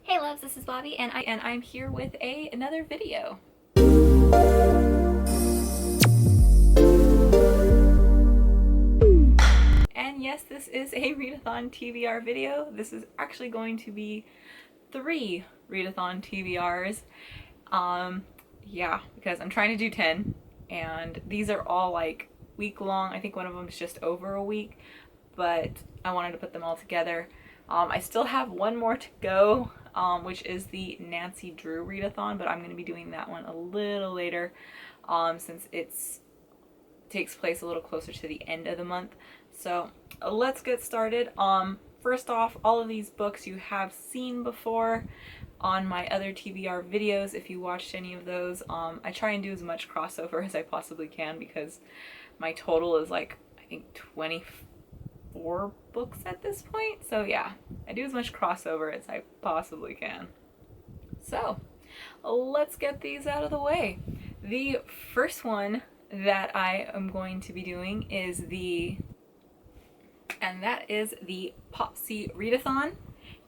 Hey loves, this is Bobby and I'm here with another video. And yes, this is a readathon TBR video. This is actually going to be 3 readathon TBRs. Yeah, because I'm trying to do 10 and these are all like week long. I think one of them is just over a week, but I wanted to put them all together. I still have one more to go, which is the Nancy Drew readathon, but I'm going to be doing that one a little later since it takes place a little closer to the end of the month. So let's get started. First off, all of these books you have seen before on my other TBR videos if you watched any of those. I try and do as much crossover as I possibly can because my total is like, I think 24 books at this point. So yeah, I do as much crossover as I possibly can. So let's get these out of the way. The first one that I am going to be doing is the PopCReadathon,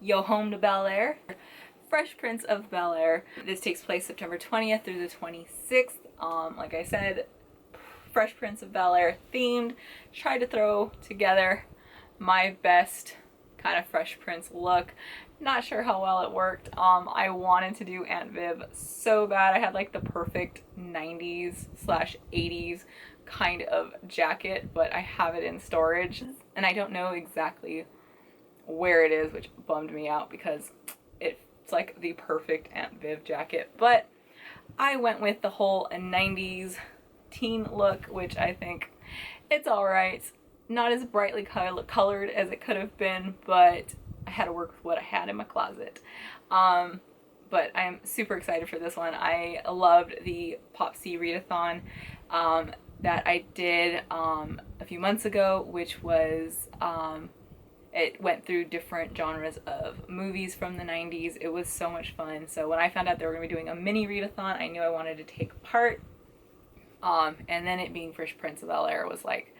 Yo Home to Bel Air, Fresh Prince of Bel Air. This takes place September 20th through the 26th. Like I said, Fresh Prince of Bel Air themed. Tried to throw together my best kind of Fresh Prince look. Not sure how well it worked. I wanted to do Aunt Viv so bad. I had like the perfect 90s/80s kind of jacket, but I have it in storage and I don't know exactly where it is, which bummed me out because it's like the perfect Aunt Viv jacket. But I went with the whole 90s teen look, which I think it's alright. Not as brightly colored as it could have been, but I had to work with what I had in my closet. But I'm super excited for this one. I loved the PopCReadathon that I did a few months ago, which was, it went through different genres of movies from the 90s. It was so much fun. So when I found out they were going to be doing a mini readathon, I knew I wanted to take part. And then it being Fresh Prince of Bel Air was like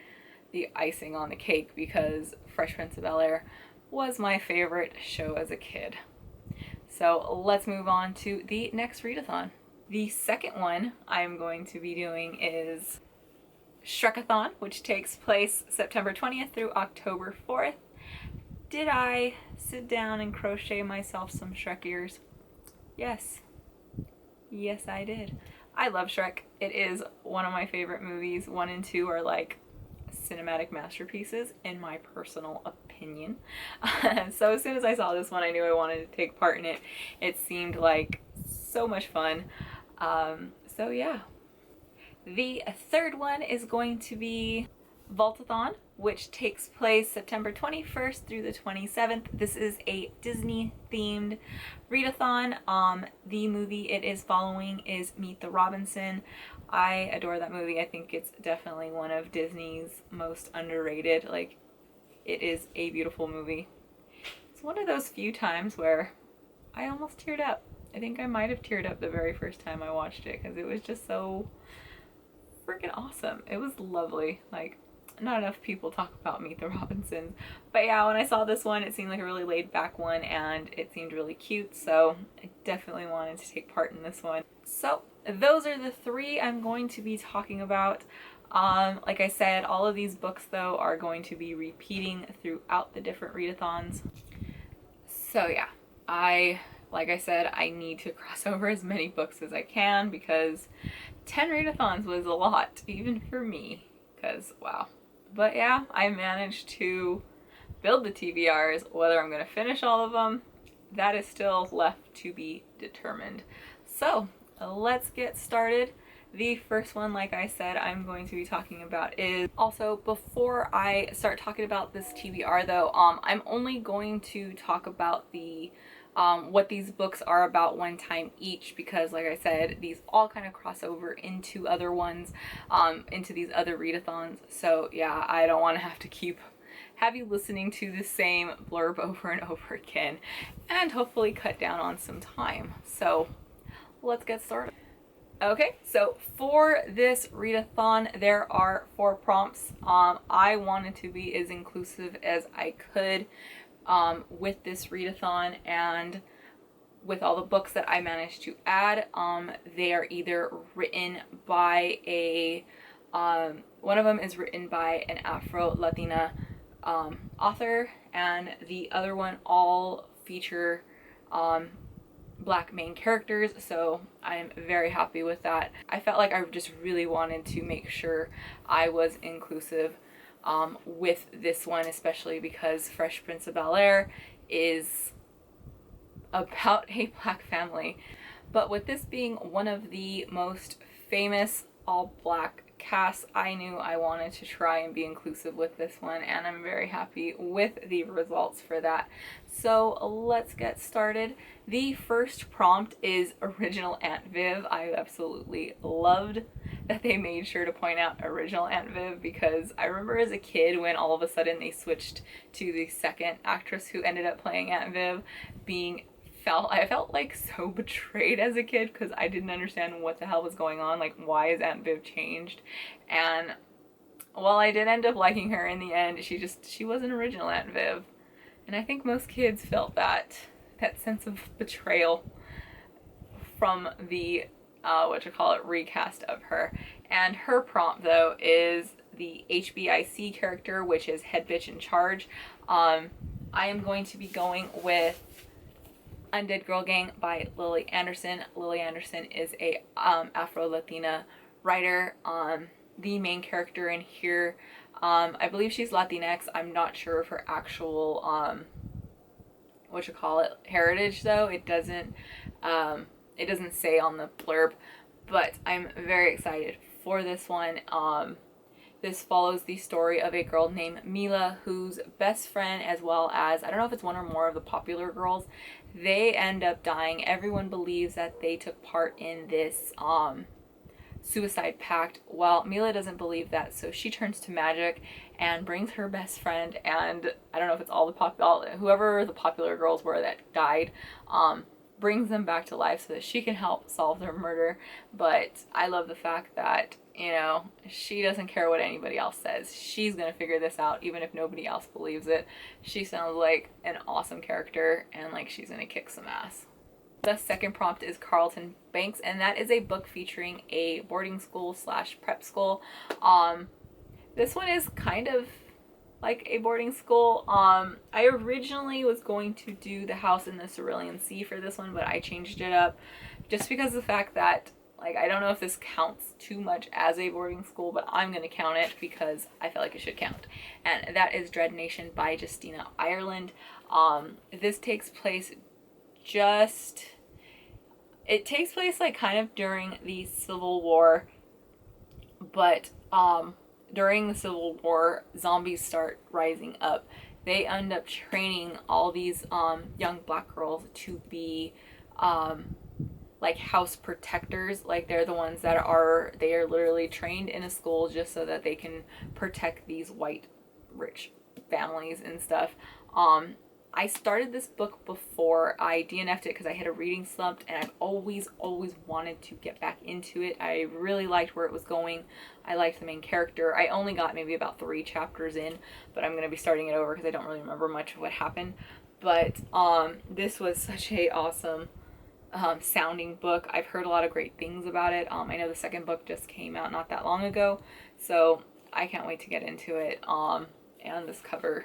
the icing on the cake because Fresh Prince of Bel Air was my favorite show as a kid. So let's move on to the next readathon. The second one I'm going to be doing is Shrekathon, which takes place September 20th through October 4th. Did I sit down and crochet myself some Shrek ears? Yes. Yes, I did. I love Shrek. It is one of my favorite movies. 1 and 2 are like cinematic masterpieces in my personal opinion. So as soon as I saw this one, I knew I wanted to take part in it. It seemed like so much fun. So yeah. The third one is going to be Vaultathon, which takes place September 21st through the 27th. This is a Disney themed readathon. The movie it is following is Meet the Robinson. I adore that movie. I think it's definitely one of Disney's most underrated. Like, it is a beautiful movie. It's one of those few times where I almost teared up. I think I might have teared up the very first time I watched it because it was just so freaking awesome. It was lovely. Like, not enough people talk about Meet the Robinsons, but yeah, when I saw this one, it seemed like a really laid back one and it seemed really cute, so I definitely wanted to take part in this one. So those are the 3 I'm going to be talking about. Like I said, all of these books though are going to be repeating throughout the different readathons. So yeah, like I said, I need to cross over as many books as I can because 10 readathons was a lot, even for me, because wow. But yeah, I managed to build the TBRs. Whether I'm going to finish all of them, that is still left to be determined. So let's get started. The first one, like I said, I'm going to be talking about is also, before I start talking about this TBR though, I'm only going to talk about the what these books are about one time each, because like I said, these all kind of cross over into other ones, into these other readathons. So yeah, I don't want to have you listening to the same blurb over and over again, and hopefully cut down on some time. So let's get started. Okay, so for this readathon, there are 4 prompts. I wanted to be as inclusive as I could with this readathon, and with all the books that I managed to add, they are either written by a, one of them is written by an Afro-Latina author, and the other one all feature Black main characters, so I'm very happy with that. I felt like I just really wanted to make sure I was inclusive with this one, especially because Fresh Prince of Bel-Air is about a Black family. But with this being one of the most famous all Black casts, I knew I wanted to try and be inclusive with this one, and I'm very happy with the results for that. So let's get started. The first prompt is original Aunt Viv. I absolutely loved that they made sure to point out original Aunt Viv, because I remember as a kid when all of a sudden they switched to the second actress who ended up playing Aunt Viv I felt like so betrayed as a kid, because I didn't understand what the hell was going on. Like, why is Aunt Viv changed? And while I did end up liking her in the end, she wasn't original Aunt Viv. And I think most kids felt that sense of betrayal from the recast of her. And her prompt though is the HBIC character, which is Head Bitch in Charge. I am going to be going with Undead Girl Gang by Lily Anderson. Lily Anderson is a Afro-Latina writer. The main character in here, I believe she's Latinx. I'm not sure of her actual heritage though. It doesn't say on the blurb, but I'm very excited for this one. This follows the story of a girl named Mila, whose best friend, as well as, I don't know if it's one or more of the popular girls, they end up dying. Everyone believes that they took part in this suicide pact. Well, Mila doesn't believe that, so she turns to magic and brings her best friend, and I don't know if it's all whoever the popular girls were that died, brings them back to life so that she can help solve their murder. But I love the fact that, you know, she doesn't care what anybody else says. She's gonna figure this out even if nobody else believes it. She sounds like an awesome character, and like she's gonna kick some ass. The second prompt is Carlton Banks, and that is a book featuring a boarding school / prep school. This one is kind of like a boarding school. I originally was going to do the House in the Cerulean Sea for this one, but I changed it up just because of the fact that, like, I don't know if this counts too much as a boarding school, but I'm going to count it because I feel like it should count. And that is Dread Nation by Justina Ireland. This takes place like kind of during the Civil War, but during the Civil War, zombies start rising up. They end up training all these young Black girls to be like house protectors. Like, they're the ones that are literally trained in a school just so that they can protect these white rich families and stuff. I started this book before I DNF'd it because I had a reading slump, and I've always wanted to get back into it. I really liked where it was going. I liked the main character. I only got maybe about 3 chapters in, but I'm going to be starting it over because I don't really remember much of what happened. But this was such a awesome sounding book. I've heard a lot of great things about it. I know the second book just came out not that long ago, so I can't wait to get into it. And this cover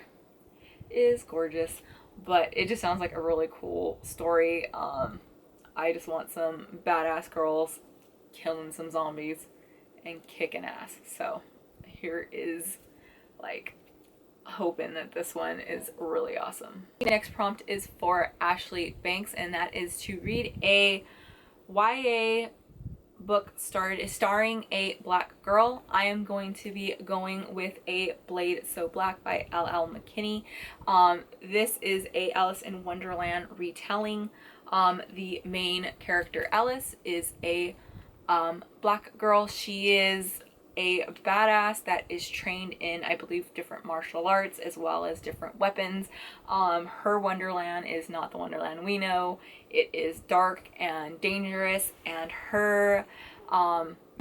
is gorgeous, but it just sounds like a really cool story. I just want some badass girls killing some zombies and kicking ass. So here is, like, hoping that this one is really awesome. The next prompt is for Ashley Banks, and that is to read a YA book starring a Black girl. I am going to be going with A Blade So Black by L.L. McKinney. This is a Alice in Wonderland retelling. The main character, Alice, is a Black girl. She is a badass that is trained in, I believe, different martial arts as well as different weapons. Her Wonderland is not the Wonderland we know. It is dark and dangerous, and her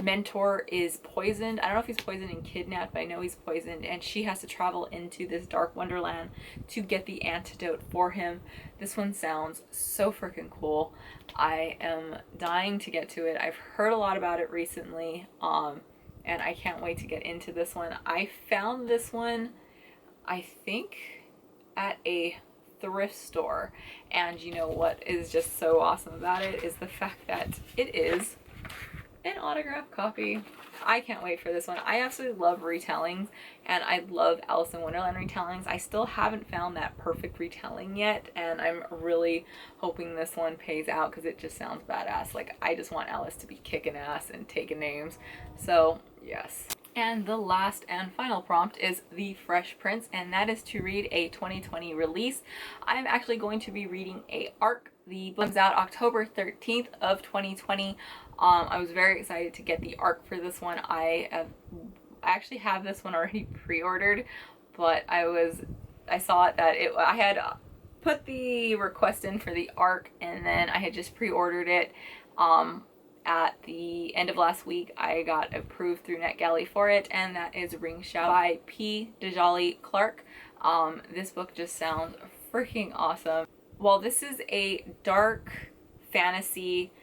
mentor is poisoned. I don't know if he's poisoned and kidnapped, but I know he's poisoned, and she has to travel into this dark wonderland to get the antidote for him. This one sounds so freaking cool. I am dying to get to it. I've heard a lot about it recently, and I can't wait to get into this one. I found this one, I think, at a thrift store, and you know what is just so awesome about it is the fact that it is an autographed copy. I can't wait for this one. I absolutely love retellings, and I love Alice in Wonderland retellings. I still haven't found that perfect retelling yet, and I'm really hoping this one pays out because it just sounds badass. Like, I just want Alice to be kicking ass and taking names. So yes. And the last and final prompt is The Fresh Prince, and that is to read a 2020 release. I'm actually going to be reading a arc. The book comes out October 13th of 2020. I was very excited to get the arc for this one. I actually have this one already pre-ordered, but I saw it that I had put the request in for the arc, and then I had just pre-ordered it. At the end of last week, I got approved through NetGalley for it, and that is Ring Shout by P. Djali Clark. This book just sounds freaking awesome. While this is a dark fantasy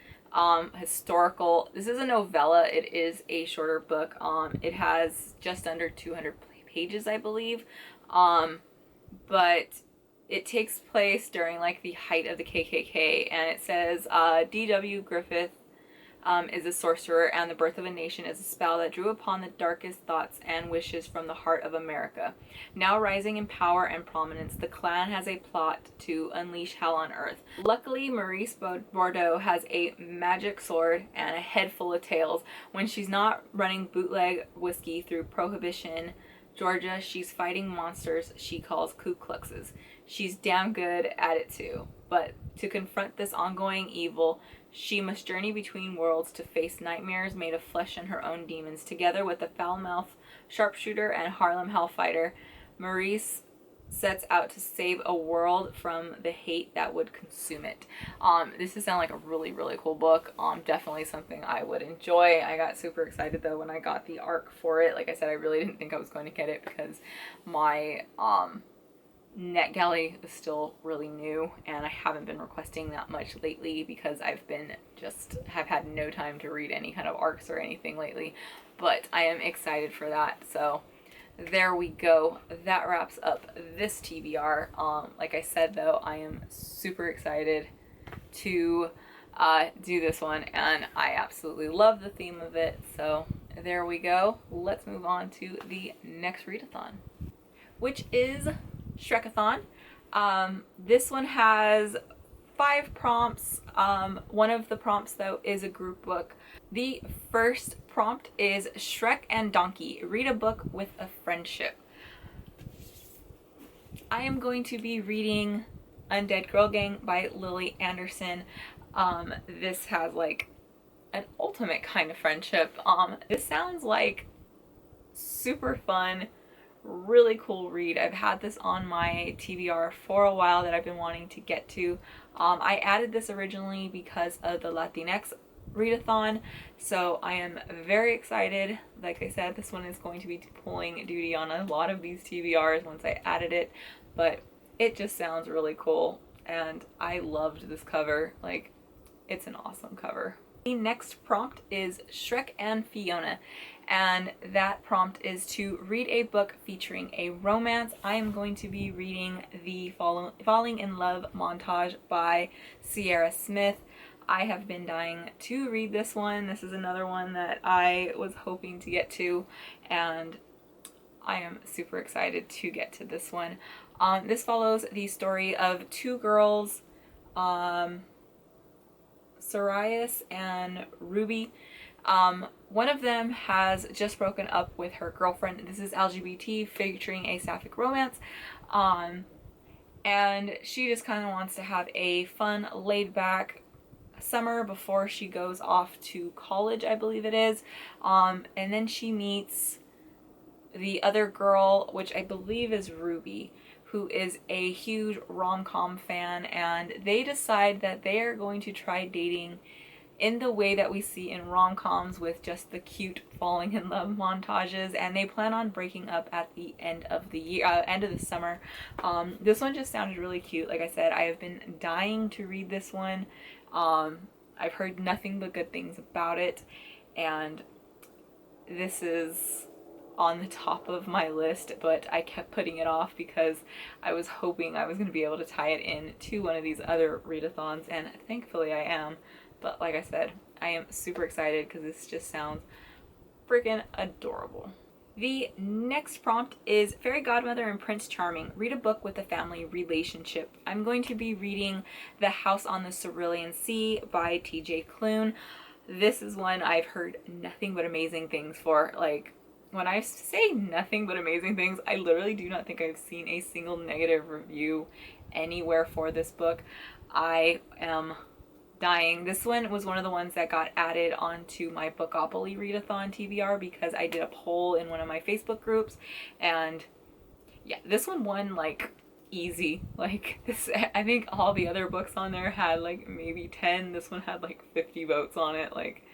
historical, this is a novella. It is a shorter book. It has just under 200 pages, I believe, but it takes place during like the height of the KKK, and it says D.W. Griffith is a sorcerer, and the birth of a nation is a spell that drew upon the darkest thoughts and wishes from the heart of America. Now rising in power and prominence, the clan has a plot to unleash hell on earth. Luckily, Maurice Bordeaux has a magic sword and a head full of tails. When she's not running bootleg whiskey through Prohibition, Georgia, she's fighting monsters she calls Ku Kluxes. She's damn good at it too. But to confront this ongoing evil, she must journey between worlds to face nightmares made of flesh and her own demons. Together with the foul-mouthed sharpshooter and Harlem Hellfighter, Maurice sets out to save a world from the hate that would consume it. This does sound like a really, really cool book. Definitely something I would enjoy. I got super excited though when I got the arc for it. Like I said, I really didn't think I was going to get it because my NetGalley is still really new, and I haven't been requesting that much lately because have had no time to read any kind of arcs or anything lately, but I am excited for that. So there we go. That wraps up this TBR. Like I said though, I am super excited to do this one, and I absolutely love the theme of it. So there we go. Let's move on to the next readathon, which is Shrekathon. This one has 5 prompts. One of the prompts though is a group book. The first prompt is Shrek and Donkey, read a book with a friendship. I am going to be reading Undead Girl Gang by Lily Anderson. This has like an ultimate kind of friendship. This sounds like super fun, really cool read. I've had this on my TBR for a while that I've been wanting to get to. I added this originally because of the Latinx readathon, so I am very excited. Like I said, this one is going to be pulling duty on a lot of these TBRs once I added it, but it just sounds really cool, and I loved this cover. Like, it's an awesome cover. The next prompt is Shrek and Fiona, and that prompt is to read a book featuring a romance. I am going to be reading the Falling in Love montage by Sierra Smith. I have been dying to read this one. This is another one that I was hoping to get to, and I am super excited to get to this one. This follows the story of 2 girls, Sarias and Ruby. One of them has just broken up with her girlfriend. This is LGBT, featuring a sapphic romance. And she just kind of wants to have a fun, laid-back summer before she goes off to college, I believe it is. And then she meets the other girl, which I believe is Ruby, who is a huge rom-com fan, and they decide that they are going to try dating in the way that we see in rom-coms with just the cute falling in love montages, and they plan on breaking up at the end of the year, end of the summer. This one just sounded really cute. Like I said, I have been dying to read this one. I've heard nothing but good things about it, and this is on the top of my list, but I kept putting it off because I was hoping I was going to be able to tie it in to one of these other readathons, and thankfully I am. But like I said, I am super excited because this just sounds freaking adorable. The next prompt is Fairy Godmother and Prince Charming. Read a book with a family relationship. I'm going to be reading The House on the Cerulean Sea by TJ Klune. This is one I've heard nothing but amazing things for. Like, when I say nothing but amazing things, I literally do not think I've seen a single negative review anywhere for this book. I am dying. This one was one of the ones that got added onto my Bookopoly Readathon TBR because I did a poll in one of my Facebook groups, and yeah, this one won like easy. Like this, I think all the other books on there had like maybe 10. This one had like 50 votes on it. Like,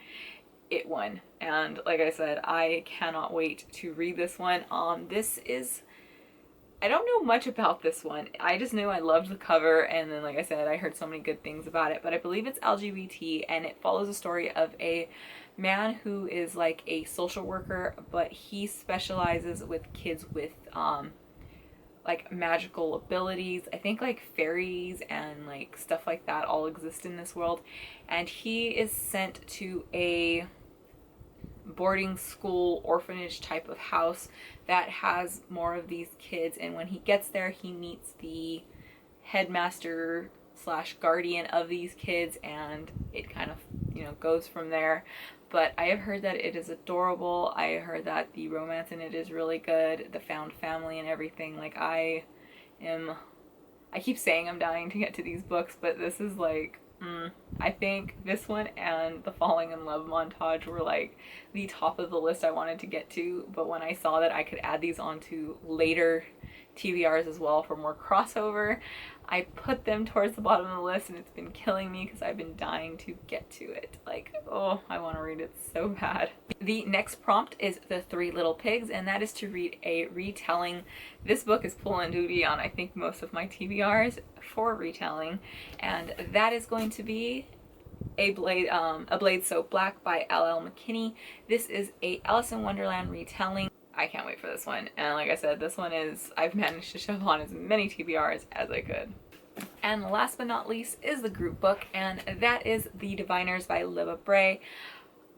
it won. And like I said, I cannot wait to read this one. This is, I don't know much about this one. I just knew I loved the cover, and then like I said, I heard so many good things about it, but I believe it's LGBT, and it follows a story of a man who is like a social worker, but he specializes with kids with like magical abilities. I think like fairies and like stuff like that all exist in this world, and he is sent to a boarding school orphanage type of house that has more of these kids, and when he gets there he meets the headmaster slash guardian of these kids, and it kind of, you know, goes from there. But I have heard that it is adorable. I heard that the romance in it is really good, the found family and everything. Like, I keep saying I'm dying to get to these books, but this is like, I think this one and the Falling in Love montage were like the top of the list I wanted to get to, but when I saw that I could add these onto later TBRs as well for more crossover, I put them towards the bottom of the list, and it's been killing me because I've been dying to get to it. Like, oh, I want to read it so bad. The next prompt is The Three Little Pigs, and that is to read a retelling. This book is pulling duty on, I think, most of my TBRs for retelling, and that is going to be A Blade So Black by L.L. McKinney. This is a Alice in Wonderland retelling. I can't wait for this one, and like I said, this one is, I've managed to shove on as many TBRs as I could. And last but not least is the group book, and that is The Diviners by Libba Bray.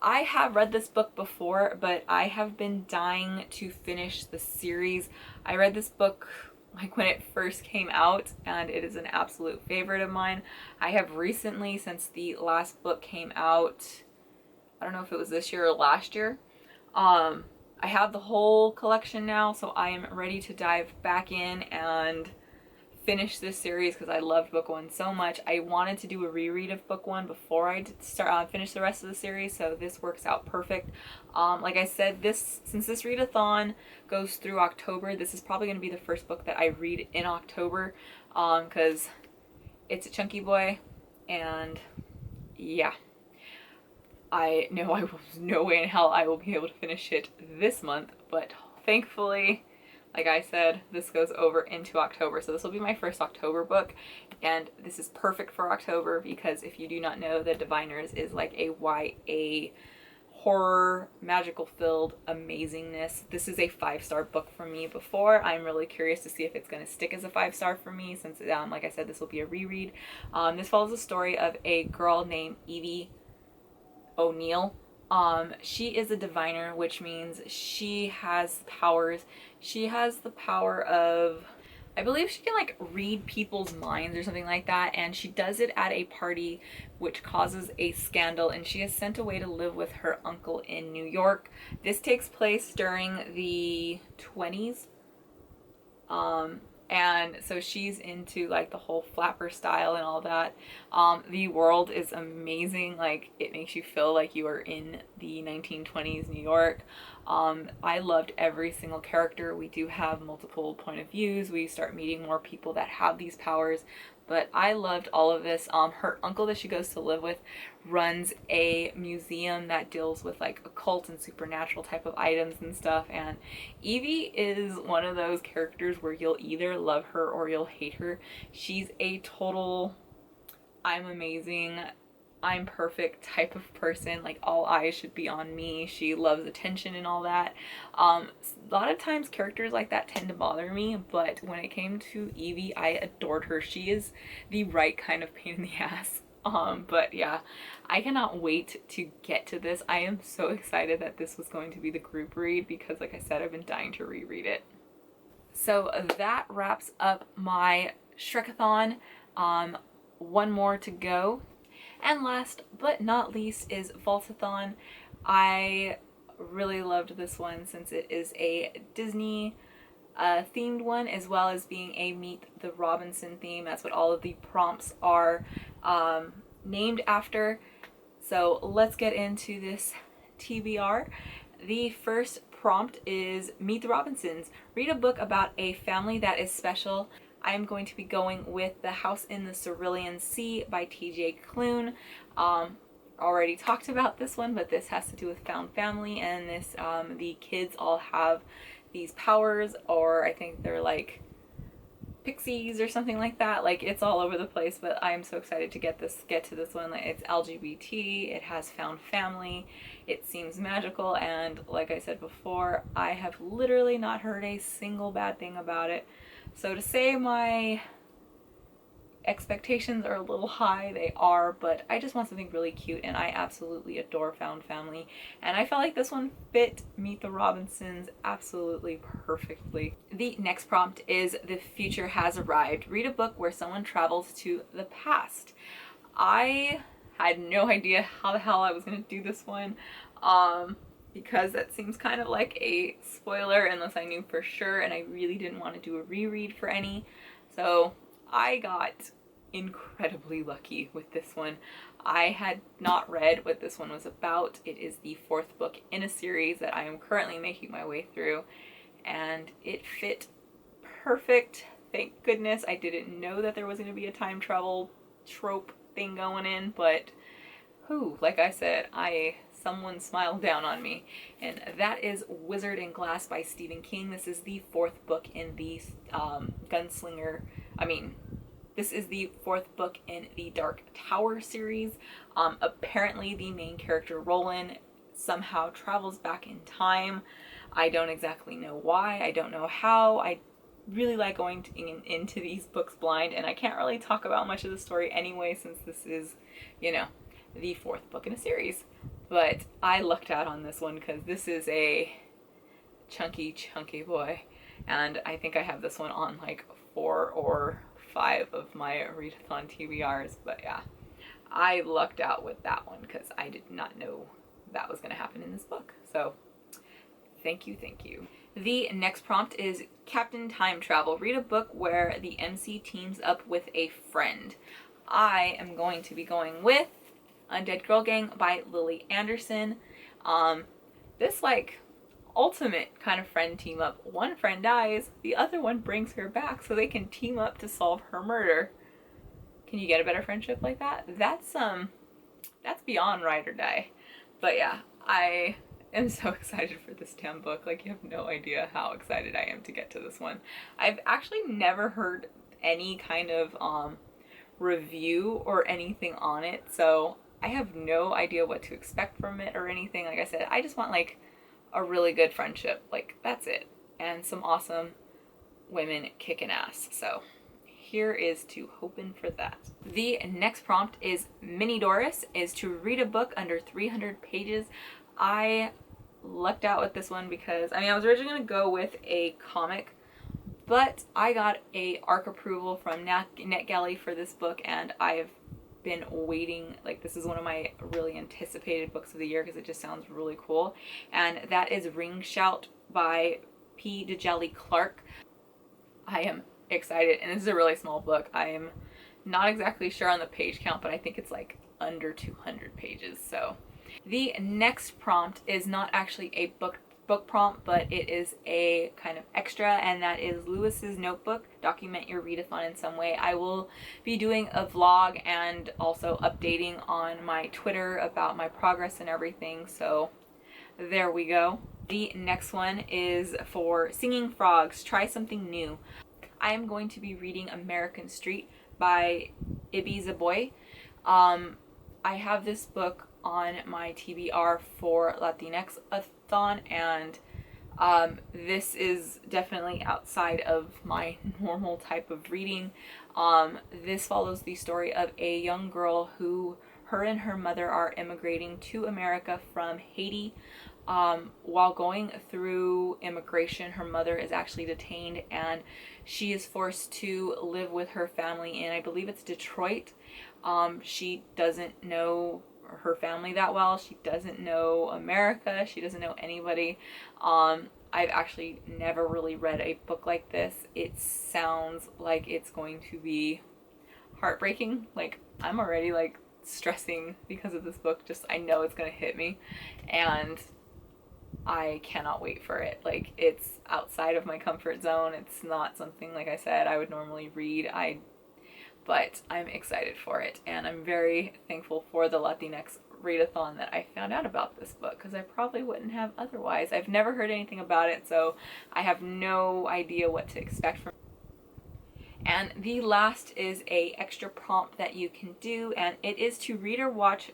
I have read this book before, but I have been dying to finish the series. I read this book like when it first came out, and it is an absolute favorite of mine. I have recently, since the last book came out, I don't know if it was this year or last year, I have the whole collection now, so I am ready to dive back in and finish this series because I loved book one so much. I wanted to do a reread of book one before I finish the rest of the series, so this works out perfect. Like I said, since this readathon goes through October, this is probably going to be the first book that I read in October, because it's a chunky boy, and yeah. I know I was no way in hell I will be able to finish it this month, but thankfully, like I said, this goes over into October. So this will be my first October book, and this is perfect for October because if you do not know, The Diviners is like a YA horror, magical filled amazingness. This is a 5-star book for me before. I'm really curious to see if it's going to stick as a 5-star for me since, like I said, this will be a reread. This follows the story of a girl named Evie O'Neill. She is a diviner, which means she has powers. She has the power of, I believe she can like read people's minds or something like that, and she does it at a party which causes a scandal, and she is sent away to live with her uncle in New York. This takes place during the 20s. And so she's into like the whole flapper style and all that. The world is amazing. Like, it makes you feel like you are in the 1920s New York. I loved every single character. We do have multiple point of views. We start meeting more people that have these powers. But I loved all of this. Her uncle that she goes to live with runs a museum that deals with like occult and supernatural type of items and stuff. And Evie is one of those characters where you'll either love her or you'll hate her. She's a total I'm amazing, I'm perfect type of person. Like all eyes should be on me. She loves attention and all that. A lot of times characters like that tend to bother me, but when it came to Evie, I adored her. She is the right kind of pain in the ass. But yeah, I cannot wait to get to this. I am so excited that this was going to be the group read because like I said, I've been dying to reread it. So that wraps up my Shrekathon. One more to go. And last but not least is Vaultathon. I really loved this one since it is a Disney themed one, as well as being a Meet the Robinson theme. That's what all of the prompts are named after. So let's get into this TBR. The first prompt is Meet the Robinsons. Read a book about a family that is special. I am going to be going with The House in the Cerulean Sea by T.J. Klune. Already talked about this one, but this has to do with found family, and this the kids all have these powers, or I think they're like pixies or something like that. Like it's all over the place, but I'm so excited to get to this one. Like, it's LGBT, it has found family, it seems magical, and like I said before, I have literally not heard a single bad thing about it. So to say my expectations are a little high, they are, but I just want something really cute, and I absolutely adore found family, and I felt like this one fit Meet the Robinsons absolutely perfectly. The next prompt is The Future Has Arrived. Read a book where someone travels to the past. I had no idea how the hell I was going to do this one, because that seems kind of like a spoiler unless I knew for sure, and I really didn't want to do a reread for any. So I got incredibly lucky with this one. I had not read what this one was about. It is the fourth book in a series that I am currently making my way through, and it fit perfect. Thank goodness. I didn't know that there was going to be a time travel trope thing going in, but whew, like I said, someone smiled down on me, and that is Wizard and Glass by Stephen King. This is the fourth book in the this is the fourth book in the Dark Tower series. Apparently the main character, Roland, somehow travels back in time. I don't exactly know why, I don't know how. I really like going into these books blind, and I can't really talk about much of the story anyway, since this is, the fourth book in a series. But I lucked out on this one because this is a chunky boy, and I think I have this one on like 4 or 5 of my readathon TBRs. But yeah, I lucked out with that one because I did not know that was going to happen in this book. So thank you. The next prompt is Captain Time Travel. Read a book where the MC teams up with a friend. I am going to be going with Undead Girl Gang by Lily Anderson. This like ultimate kind of friend team up. One friend dies, the other one brings her back so they can team up to solve her murder. Can you get a better friendship like that? That's beyond ride or die. But yeah, I am so excited for this damn book. Like, you have no idea how excited I am to get to this one. I've actually never heard any kind of review or anything on it, so I have no idea what to expect from it or anything. Like I said, I just want like a really good friendship. Like, that's it. And some awesome women kicking ass. So here is to hoping for that. The next prompt is Mini Doris, is to read a book under 300 pages. I lucked out with this one because, I was originally going to go with a comic, but I got a ARC approval from NetGalley for this book, and I've been waiting. Like, this is one of my really anticipated books of the year because it just sounds really cool, and that is Ring Shout by P. DeJelly Clark. I am excited, and this is a really small book. I am not exactly sure on the page count, but I think it's like under 200 pages. So the next prompt is not actually a book book prompt, but it is a kind of extra, and that is Lewis's notebook, document your readathon in some way. I will be doing a vlog and also updating on my Twitter about my progress and everything, so there we go. The next one is for Singing Frogs, Try Something New. I am going to be reading American Street by Ibi Zoboi. I have this book on my TBR for Latinx-a-thon, and this is definitely outside of my normal type of reading. This follows the story of a young girl who, her and her mother are immigrating to America from Haiti. While going through immigration, her mother is actually detained, and she is forced to live with her family in, I believe it's Detroit. She doesn't know her family that well. She doesn't know America. She doesn't know anybody. I've actually never really read a book like this. It sounds like it's going to be heartbreaking. Like, I'm already like stressing because of this book. Just, I know it's gonna hit me, and I cannot wait for it. Like, it's outside of my comfort zone. It's not something, like I said, I would normally read. But I'm excited for it, and I'm very thankful for the Latinx readathon that I found out about this book, because I probably wouldn't have otherwise. I've never heard anything about it, so I have no idea what to expect from it. And the last is a extra prompt that you can do, and it is to read or watch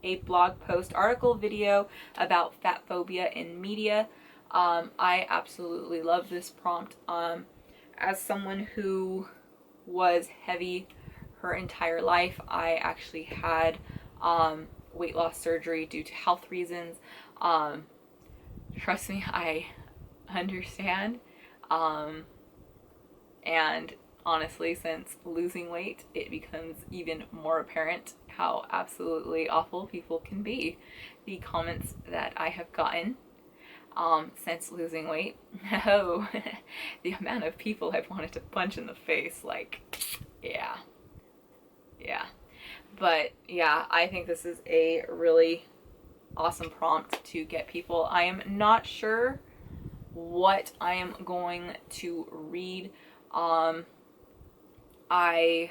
a blog post, article, video about fat phobia in media. I absolutely love this prompt. As someone who was heavy her entire life, I actually had weight loss surgery due to health reasons. Trust me, I understand. And honestly, since losing weight, it becomes even more apparent how absolutely awful people can be. The comments that I have gotten since losing weight, oh, the amount of people I've wanted to punch in the face, like, yeah. But yeah, I think this is a really awesome prompt to get people. I am not sure what I am going to read. I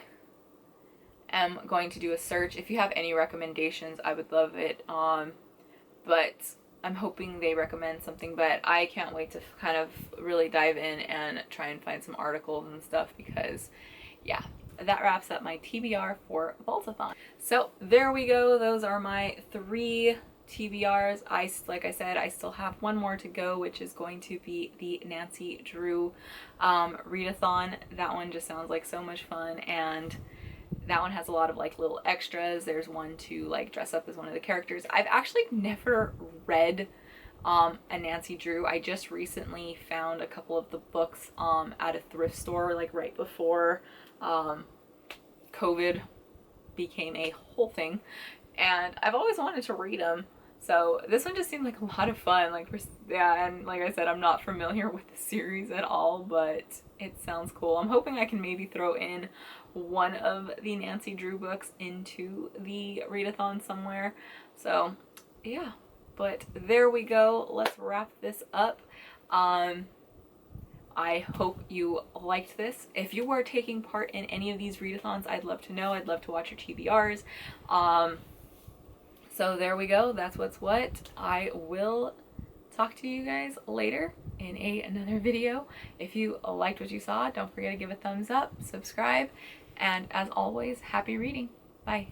am going to do a search. If you have any recommendations, I would love it. But I'm hoping they recommend something, but I can't wait to kind of really dive in and try and find some articles and stuff, because yeah, that wraps up my TBR for Vaultathon. So there we go. Those are my 3 TBRs. Like I said, I still have one more to go, which is going to be the Nancy Drew readathon. That one just sounds like so much fun, and that one has a lot of like little extras. There's one to like dress up as one of the characters. I've actually never read a Nancy Drew. I just recently found a couple of the books at a thrift store, like right before COVID became a whole thing, and I've always wanted to read them. So this one just seemed like a lot of fun. Like, yeah, and like I said, I'm not familiar with the series at all, but it sounds cool. I'm hoping I can maybe throw in one of the Nancy Drew books into the readathon somewhere. So yeah, but there we go. Let's wrap this up. I hope you liked this. If you are taking part in any of these readathons, I'd love to know. I'd love to watch your TBRs. So there we go. That's what's what. I will talk to you guys later in another video. If you liked what you saw, don't forget to give a thumbs up, subscribe, and as always, happy reading. Bye.